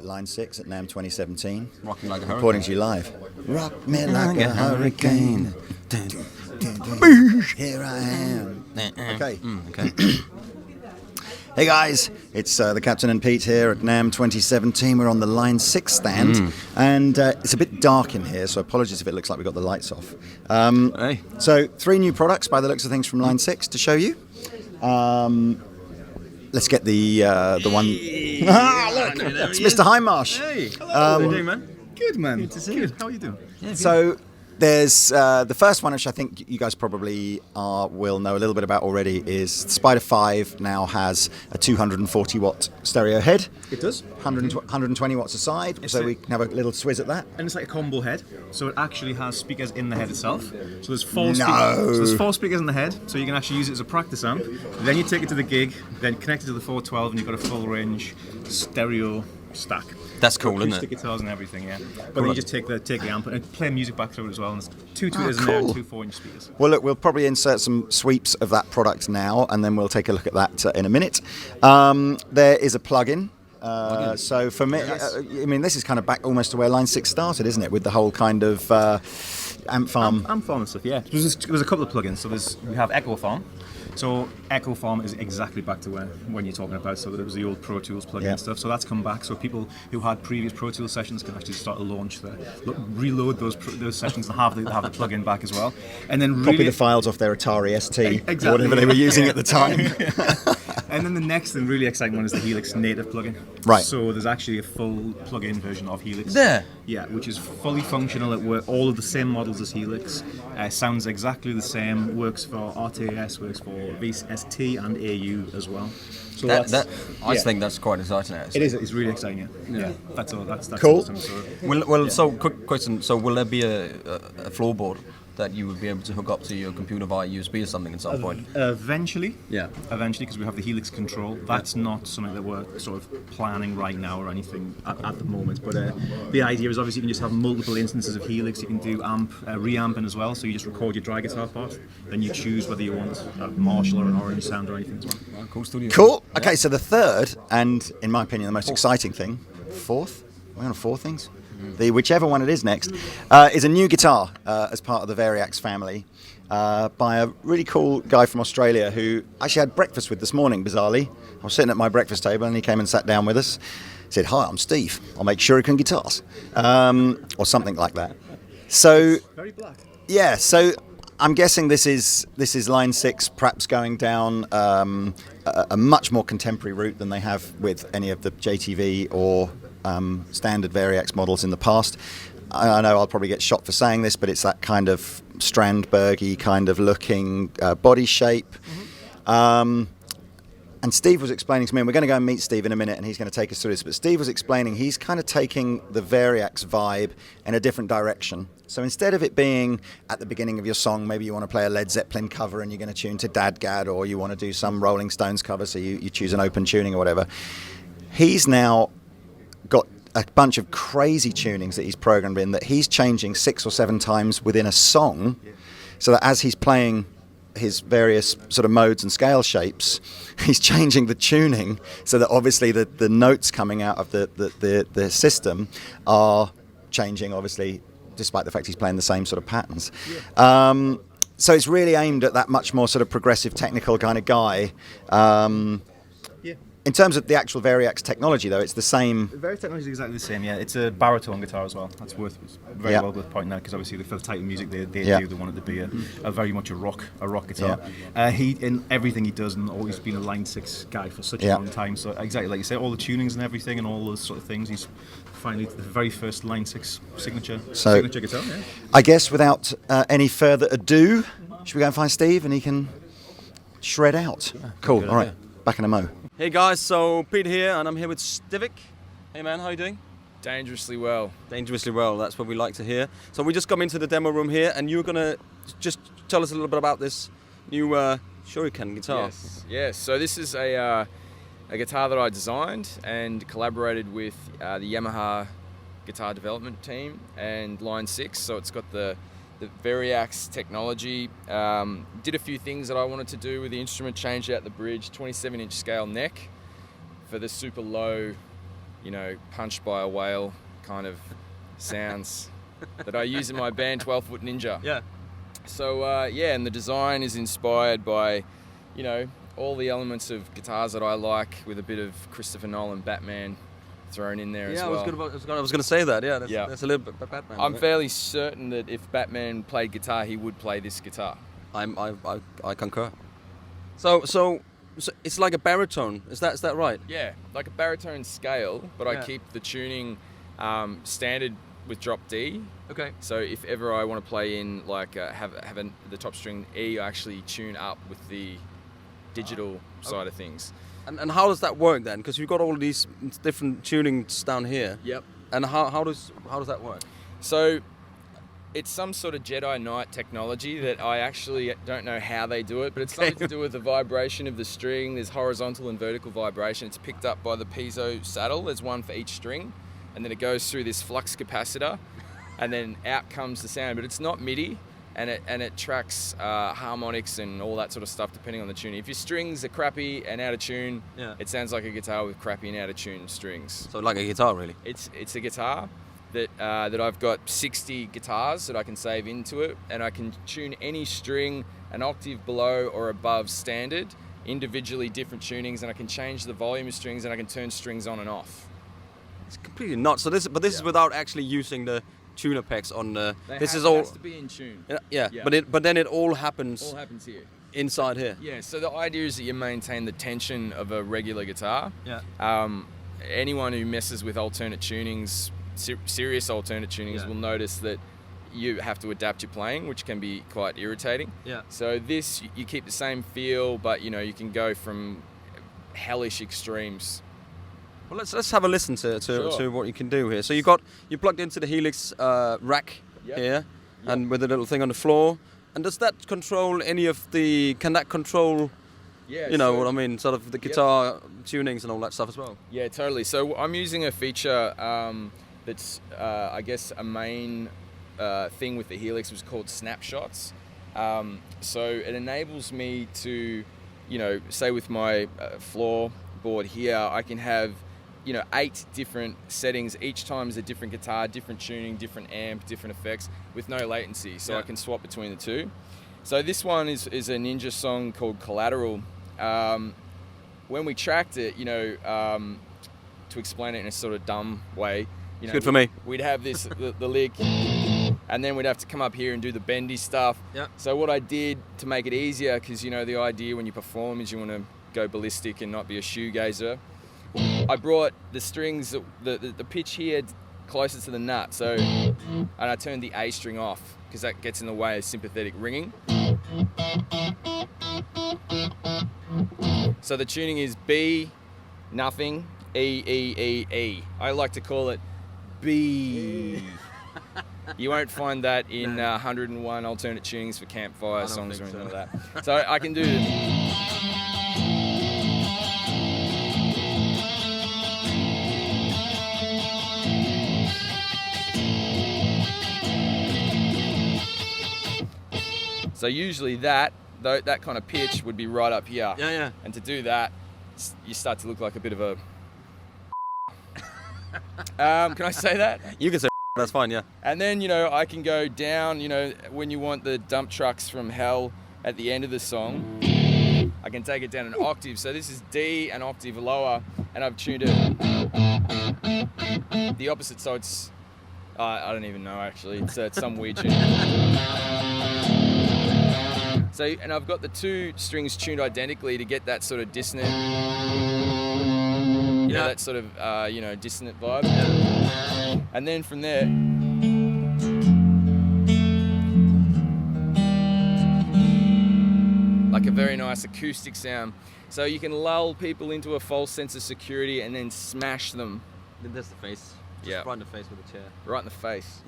at Line 6 at NAMM 2017. Rocking like a hurricane. Reporting to you live. Rock me like a hurricane. Here I am. Okay. Okay. Hey guys, it's the Captain and Pete here at NAMM 2017. We're on the Line 6 stand, and it's a bit dark in here, so apologies if it looks like we've got the lights off. Hey. So 3 new products by the looks of things from Line 6 to show you. Let's get the one. Look, it's Mr. Highmarsh. Hey, hello. How are you doing, man? Good, man. Good to see you. How are you doing? Yeah, So there's the first one, which I think you guys probably will know a little bit about already, is Spider 5 now has a 240 watt stereo head. It does. 120 watts a side, so we can have a little swizz at that. And it's like a combo head, so it actually has speakers in the head itself. So there's 4 No. speakers. So there's 4 speakers in the head, so you can actually use it as a practice amp. Then you take it to the gig, then connect it to the 412, and you've got a full range stereo stack. That's cool, isn't Acoustic it? guitars and everything, yeah. But then you just take the amp and play music back through it as well. And there's 2 tweeters in there and cool. 2 4-inch speakers. Well, look, we'll probably insert some sweeps of that product now, and then we'll take a look at that in a minute. There is a plug-in. So for me, I mean, this is kind of back almost to where Line 6 started, isn't it? With the whole kind of amp farm. Amp farm and stuff, yeah. There's a couple of plugins. So we have Echo Farm. So Echo Farm is exactly back to when you're talking about. So there was the old Pro Tools plugin and stuff. So that's come back. So people who had previous Pro Tools sessions can actually start to reload those sessions and have the plugin back as well. And then really, Copy the files off their Atari ST, Exactly. or whatever they were using at the time. And then the next and really exciting one is the Helix native plugin. Right. So there's actually a full plug-in version of Helix. There. Yeah, which is fully functional. It works all of the same models as Helix. Sounds exactly the same. Works for RTS. Works for VST and AU as well. So I just think that's quite exciting. it is. It's really exciting. Yeah. That's all. That's Cool. Awesome. So, Well. So quick question. So will there be a floorboard that you would be able to hook up to your computer via USB or something at some point? Eventually, Yeah. because we have the Helix control. That's not something that we're sort of planning right now or anything at the moment. But the idea is obviously you can just have multiple instances of Helix. You can do reamping as well. So you just record your dry guitar part, then you choose whether you want a Marshall or an Orange sound or anything as well. Cool studio. Cool. Okay, so the third, and in my opinion, the most exciting thing, fourth? We're on 4 things? Whichever one it is next, is a new guitar as part of the Variax family by a really cool guy from Australia who I actually had breakfast with this morning, bizarrely. I was sitting at my breakfast table and he came and sat down with us. He said, "Hi, I'm Steve. I'll make Shuriken guitars." Or something like that. So, Very black. yeah, so I'm guessing this is Line 6 perhaps going down a much more contemporary route than they have with any of the JTV or standard Variax models in the past. I know I'll probably get shot for saying this, but it's that kind of Strandberg-y kind of looking body shape. And Steve was explaining to me, and we're going to go and meet Steve in a minute, and he's going to take us through this, but Steve was explaining he's kind of taking the Variax vibe in a different direction. So instead of it being at the beginning of your song, maybe you want to play a Led Zeppelin cover and you're going to tune to Dadgad, or you want to do some Rolling Stones cover, so you choose an open tuning or whatever. He's now got a bunch of crazy tunings that he's programmed in that he's changing 6 or 7 times within a song, so that as he's playing his various sort of modes and scale shapes, he's changing the tuning so that obviously the notes coming out of the system are changing, obviously, despite the fact he's playing the same sort of patterns. So it's really aimed at that much more sort of progressive technical kind of guy. In terms of the actual Variax technology, though, it's the same. The Variax technology is exactly the same, yeah. It's a baritone guitar as well. That's very well worth pointing out, because obviously for the type of music they do, they want it to be a very much a rock guitar. He in everything he does, and always been a Line 6 guy for such a long time. So exactly like you say, all the tunings and everything and all those sort of things. He's finally the very first Line 6 signature guitar. Yeah. I guess without any further ado, should we go and find Steve and he can shred out? Cool. All right. Back in a mo. Hey guys, so Pete here, and I'm here with Stivik. Hey man, how you doing? Dangerously well. Dangerously well, that's what we like to hear. So we just come into the demo room here, and you're gonna just tell us a little bit about this new Shuriken guitar. Yes. So this is a guitar that I designed and collaborated with the Yamaha guitar development team and Line 6. So it's got the Variax technology. Did a few things that I wanted to do with the instrument. Changed out the bridge, 27-inch scale neck for the super low punched by a whale kind of sounds that I use in my band 12 Foot Ninja. Yeah. So and the design is inspired by, all the elements of guitars that I like, with a bit of Christopher Nolan Batman thrown in there as well. I was going to say that. Yeah, that's a little bit Batman. I'm fairly certain that if Batman played guitar, he would play this guitar. I concur. So it's like a baritone. Is that right? Yeah, like a baritone scale, but Yeah. I keep the tuning standard with drop D. Okay. So if ever I want to play in the top string E, I actually tune up with the digital side of things. And how does that work then? Because you've got all these different tunings down here. Yep. And how does that work? So it's some sort of Jedi Knight technology that I actually don't know how they do it, but it's something to do with the vibration of the string. There's horizontal and vertical vibration. It's picked up by the piezo saddle. There's one for each string, and then it goes through this flux capacitor, and then out comes the sound. But it's not MIDI, and it tracks harmonics and all that sort of stuff depending on the tuning. If your strings are crappy and out of tune, it sounds like a guitar with crappy and out of tune strings. So like a guitar, really. It's a guitar that I've got 60 guitars that I can save into it, and I can tune any string an octave below or above standard, individually different tunings, and I can change the volume of strings, and I can turn strings on and off. It's completely nuts. So this is without actually using the tuner packs on the. It It has to be in tune. Yeah. Yeah. But then it all happens All happens here. inside here. Yeah, so the idea is that you maintain the tension of a regular guitar. Yeah. Anyone who messes with alternate tunings, serious alternate tunings, will notice that you have to adapt your playing, which can be quite irritating. Yeah. So this, you keep the same feel, but you can go from hellish extremes. Well, let's have a listen to Sure. what you can do here. So you plugged into the Helix rack here, and with a little thing on the floor. And does that control any of the? Can that control? Yeah. You know what I mean, sort of the guitar tunings and all that stuff as well. Yeah, totally. So I'm using a feature that's, I guess, a main thing with the Helix, was called snapshots. So it enables me to, say with my floorboard here, I can have, 8 different settings. Each time is a different guitar, different tuning, different amp, different effects, with no latency. So I can swap between the two. So this one is a Ninja song called Collateral. When we tracked it, to explain it in a sort of dumb way, It's good for me. We'd have this the lick, and then we'd have to come up here and do the bendy stuff. Yeah. So what I did to make it easier, because the idea when you perform is you want to go ballistic and not be a shoegazer, I brought the strings, the pitch here closer to the nut. So, and I turned the A string off because that gets in the way of sympathetic ringing. So the tuning is B, nothing, E, E, E, E. I like to call it B. You won't find that in 101 alternate tunings for campfire songs or anything like that. So I can do this. So usually that kind of pitch would be right up here. Yeah. And to do that, you start to look like a bit of a... can I say that? You can say that's fine, yeah. And then, I can go down, when you want the dump trucks from hell at the end of the song, I can take it down an octave. So this is D, an octave lower, and I've tuned it the opposite. So it's, I don't even know actually. It's some weird tune. So, and I've got the two strings tuned identically to get that sort of dissonant, that sort of, dissonant vibe. Yeah. And then from there, like a very nice acoustic sound. So you can lull people into a false sense of security and then smash them. That's the face. Yeah. Right in the face with the chair. Right in the face.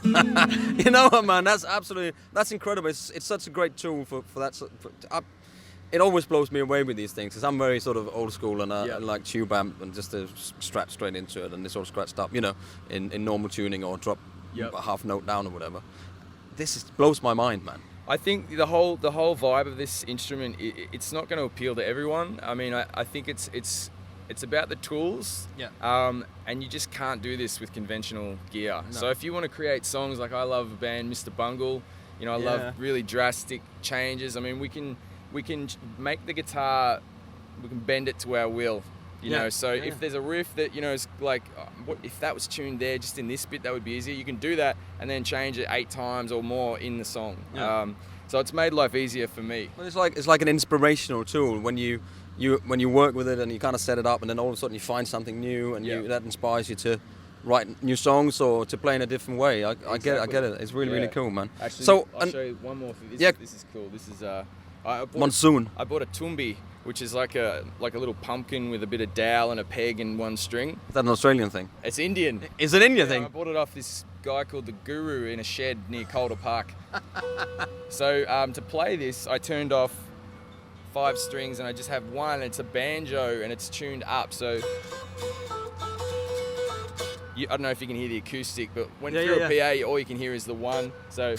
You know what, man? That's incredible. It's such a great tool for that. It always blows me away with these things because I'm very sort of old school and I like tube amp and just to strap straight into it and this sort of scratched up, in normal tuning or drop a half note down or whatever. This blows my mind, man. I think the whole vibe of this instrument, it's not going to appeal to everyone. I mean, I think it's it's about the tools. Yeah. And you just can't do this with conventional gear. No. So if you want to create songs, like I love a band, Mr. Bungle. You know, I love really drastic changes. I mean, we can make the guitar, we can bend it to our will. You know, so if there's a riff that, you know, is like, what if that was tuned there just in this bit, that would be easier. You can do that and then change it 8 times or more in the song. Yeah. So it's made life easier for me. Well, it's like an inspirational tool when you work with it and you kind of set it up, and then all of a sudden you find something new, and that inspires you to write new songs or to play in a different way. I get it. It's really cool, man. Actually, so I'll show you one more thing. This is cool. This is Monsoon. I bought a tumbi, which is like a little pumpkin with a bit of dowel and a peg and one string. Is that an Australian thing? It's Indian. It's an Indian thing? I bought it off this guy called the Guru in a shed near Calder Park. So to play this, I turned off 5 strings and I just have one. It's a banjo and it's tuned up. So I don't know if you can hear the acoustic, but when through a PA, all you can hear is the 1. So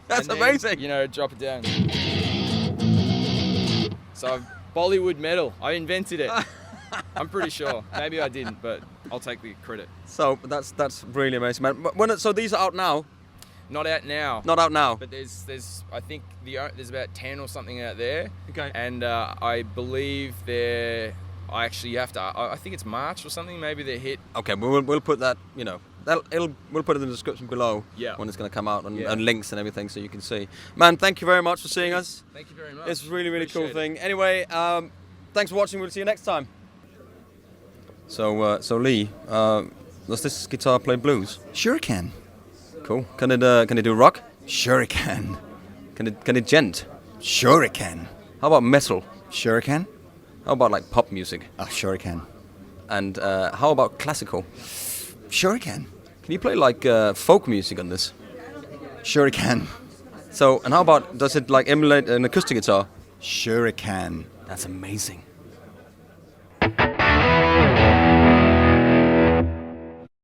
that's amazing. You know, drop it down. So Bollywood metal. I invented it. I'm pretty sure. Maybe I didn't, but I'll take the credit. So that's really amazing, man. So these are out now? Not out now. Not out now. But there's I think there's about 10 or something out there. Okay. And I believe I think it's March or something. Maybe they're hit. Okay, we'll put that. You know, we'll put it in the description below. Yeah. When it's going to come out and links and everything, so you can see. Man, thank you very much for seeing us. Thank you very much. It's a really cool thing. Anyway, thanks for watching. We'll see you next time. So Lee, does this guitar play blues? Sure it can. Cool. Can it do rock? Sure it can. Can it gent? Sure it can. How about metal? Sure it can. How about like pop music? Sure it can. And how about classical? Sure it can. Can you play like folk music on this? Sure it can. So, and how about, does it like emulate an acoustic guitar? Sure it can. That's amazing.